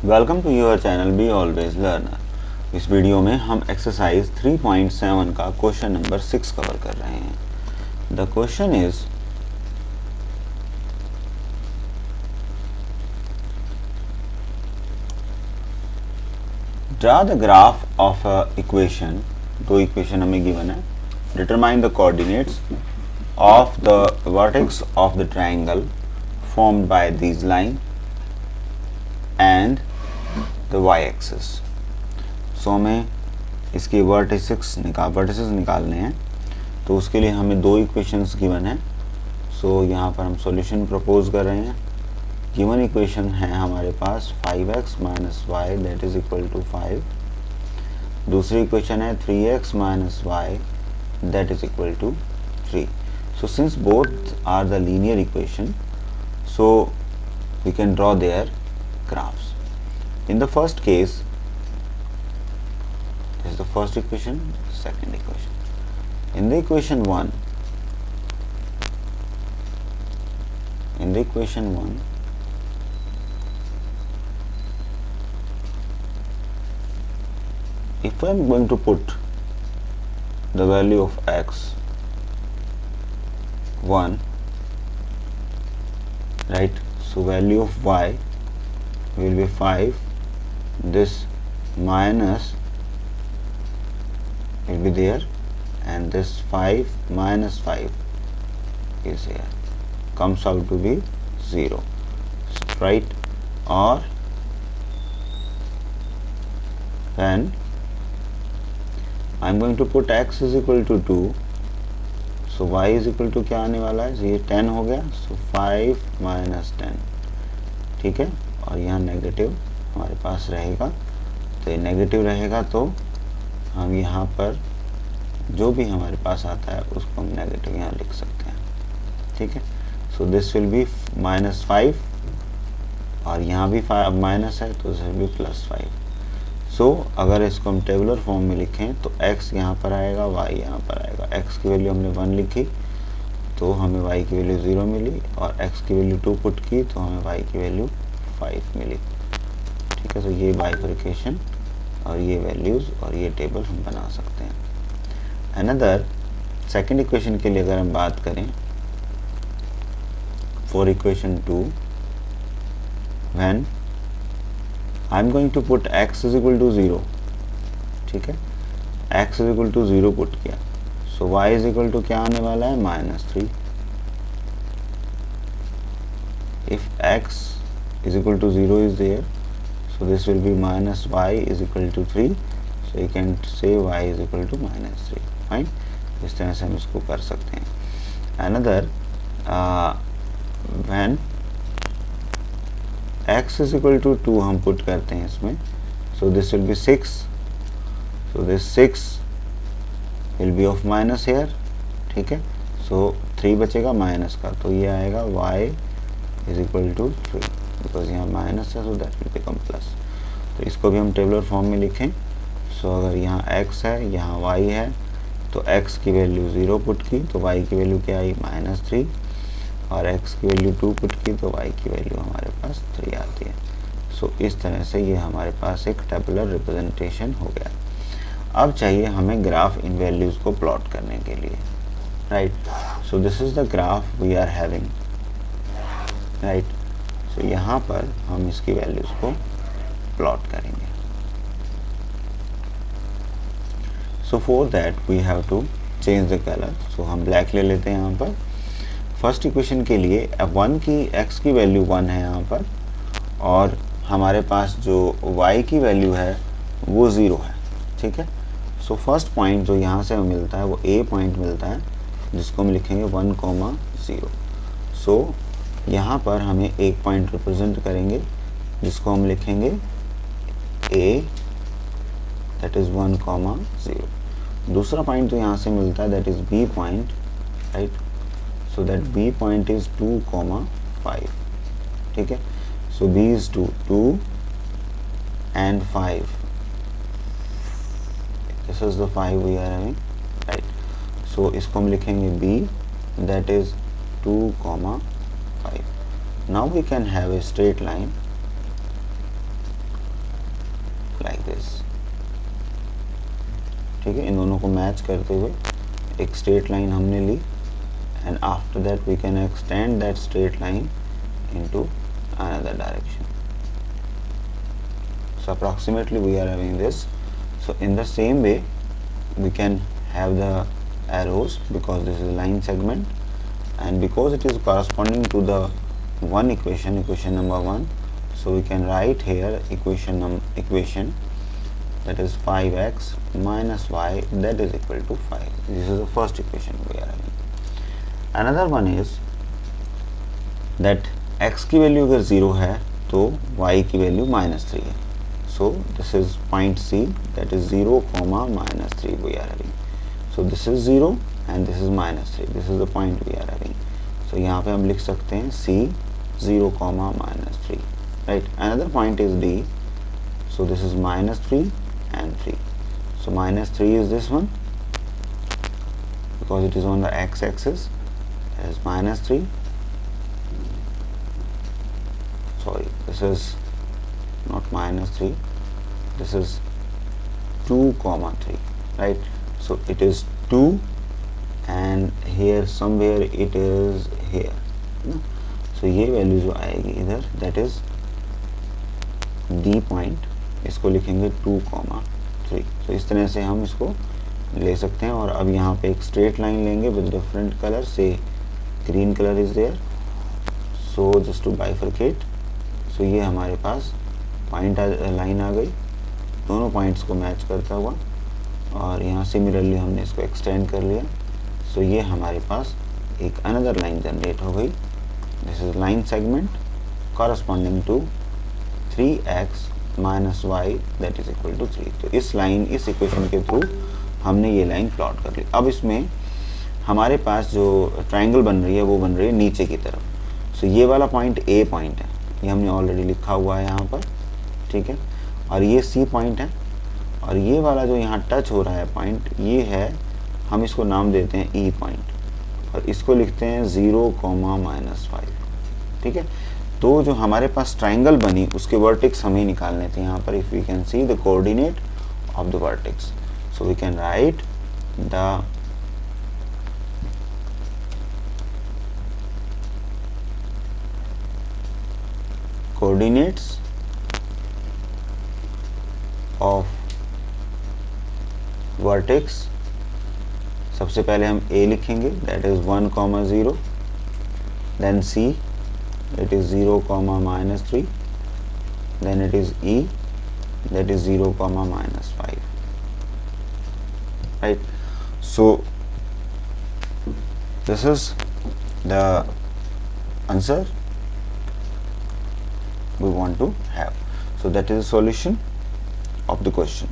Welcome to your channel be always learner. इस video में हम एक्सरसाइज 3.7 का क्वेश्चन नंबर 6 कवर कर रहे हैं। The question is draw the graph of a equation. दो इक्वेशन हमें गिवन है। Determine the coordinates of the vertex of the triangle formed by these line and the y axis. So हमें इसकी vertices निकालने हैं, तो उसके लिए हमें दो इक्वेशंस गिवन है। सो यहाँ पर हम सॉल्यूशन प्रपोज कर रहे हैं। गिवन इक्वेशन है हमारे पास 5x minus y that is equal to 5। दूसरी इक्वेशन है 3x minus y that is equal to 3। So since both are the linear equation, so we can draw their graphs. In the first case, this is the first equation, second equation. In the equation 1, if I am going to put the value of x 1, right, so value of y will be 5, this minus will be there, and this 5 minus 5 is here, comes out to be 0, right? Or when I'm going to put x is equal to 2, so y is equal to क्या आने वाला है, ये 10 हो गया, so 5 minus 10, ठीक है। और यहाँ नेगेटिव हमारे पास रहेगा, तो ये नेगेटिव रहेगा तो हम यहाँ पर जो भी हमारे पास आता है उसको हम नेगेटिव यहाँ लिख सकते हैं, ठीक है। सो दिस विल बी -5 और यहाँ भी माइनस है तो दिस विल बी +5। सो अगर इसको हम टेबुलर फॉर्म में लिखें तो x यहाँ पर आएगा, y यहाँ पर आएगा। x की वैल्यू हमने 1 लिखी तो हमें y की वैल्यू 0 मिली, और x की वैल्यू 2 पुट की तो हमें y की वैल्यू 5 मिली, ठीक है। तो ये बाइफरकेशन और ये वैल्यूज़ और ये टेबल हम बना सकते हैं। अनदर सेकेंड इक्वेशन के लिए अगर हम बात करें, for equation 2, when I am going to put x is equal to 0, ठीक है, x is equal to 0 put किया, so y is equal to क्या आने वाला है, -3। If x is equal to 0 is there, so this will be minus y is equal to 3, so you can say y is equal to -3, fine। इस तरह से हम इसको कर सकते हैं। another when x is equal to 2 हम put करते हैं इसमें, so this will be 6, so this 6 will be of minus here, ठीक है। so 3 बचेगा माइनस का, तो ये आएगा y is equal to 3, because यहाँ माइनस है, so that will become plus. तो इसको भी हम टेबुलर फॉर्म में लिखें। सो अगर यहाँ x है, यहाँ y है, तो x की वैल्यू 0 पुट की तो y की वैल्यू क्या आई, -3, और x की वैल्यू 2 पुट की तो y की वैल्यू हमारे पास 3 आती है। सो इस तरह से ये हमारे पास एक टेबुलर रिप्रेजेंटेशन हो गया। अब चाहिए हमें ग्राफ इन वैल्यूज़ को प्लॉट करने के लिए, right. So this is the graph we are having, right. तो यहाँ पर हम इसकी वैल्यूज़ को प्लॉट करेंगे। So for that we have to change the colour. So हम ब्लैक ले लेते हैं यहाँ पर। फर्स्ट इक्वेशन के लिए 1 की x की वैल्यू 1 है यहाँ पर, और हमारे पास जो y की वैल्यू है वो 0 है, ठीक है। सो फर्स्ट पॉइंट जो यहाँ से हमें मिलता है वो a पॉइंट मिलता है, जिसको हम लिखेंगे 1,0। सो यहाँ पर हमें एक पॉइंट रिप्रेजेंट करेंगे जिसको हम लिखेंगे a, दैट इज़ 1,0। दूसरा पॉइंट जो यहाँ से मिलता है that is b point, right. So that b point is 2,5, ठीक है। So b is 2 and 5, this is the 5 we are having, right. So इसको हम लिखेंगे b, that is 2,5। Now we can have a straight line ठीक है, इन दोनों को match करते हुए एक स्ट्रेट लाइन हमने ली, and after that we can extend that straight line into another direction. So approximately we are having this. So in the same way we can have the arrows, because this is line segment, and because it is corresponding to the one equation number 1, so we can write here equation that is 5x minus y that is equal to 5. This is the first equation we are having. Another one is that x की value अगर 0 है तो y की value -3 है. So this is point C, that is 0, -3 we are having. So this is 0 and this is -3. This is the point we are having. So यहाँ पे हम लिख सकते हैं C 0, -3. Right. Another point is D. So this is -3 and 3. So -3 is this one, because it is on the x-axis. That is -3. Sorry, this is not -3. This is 2, 3. Right. So it is 2, and here somewhere it is here. So ये value जो आएगी इधर, that is D point, इसको लिखेंगे 2, 3. तो इस तरह से हम इसको ले सकते हैं. और अब यहाँ पे एक स्ट्रेट लाइन लेंगे with different colour. Say green colour is there, so just to bifurcate. So ये हमारे पास पॉइंट लाइन आ गई, दोनों पॉइंट्स को मैच करता हुआ, और यहाँ सिमिलरली हमने इसको एक्सटेंड कर लिया. सो ये हमारे पास एक अनदर लाइन जनरेट हो गई. This is line segment corresponding to 3x minus y that is equal to 3. तो इस इक्वेशन के थ्रू हमने ये लाइन प्लॉट कर ली. अब इसमें हमारे पास जो ट्राइंगल बन रही है वो बन रही है नीचे की तरफ. सो ये वाला पॉइंट ए पॉइंट है, ये हमने ऑलरेडी लिखा हुआ है यहाँ पर, ठीक है. और ये सी पॉइंट है, और ये वाला जो यहाँ टच हो रहा है पॉइंट, ये है, हम इसको नाम देते हैं ई पॉइंट, और इसको लिखते हैं 0, -5. ठीक है. तो जो हमारे पास ट्राइंगल बनी उसके वर्टेक्स हमें निकालने थे यहाँ पर. If we can see the coordinate of the vertex, so we can write the coordinates of vertex. सबसे पहले हम a लिखेंगे, that is 1, 0. Then c, it is 0, -3. Then it is E, that is 0, -5. Right. So this is the answer we want to have. So that is the solution of the question.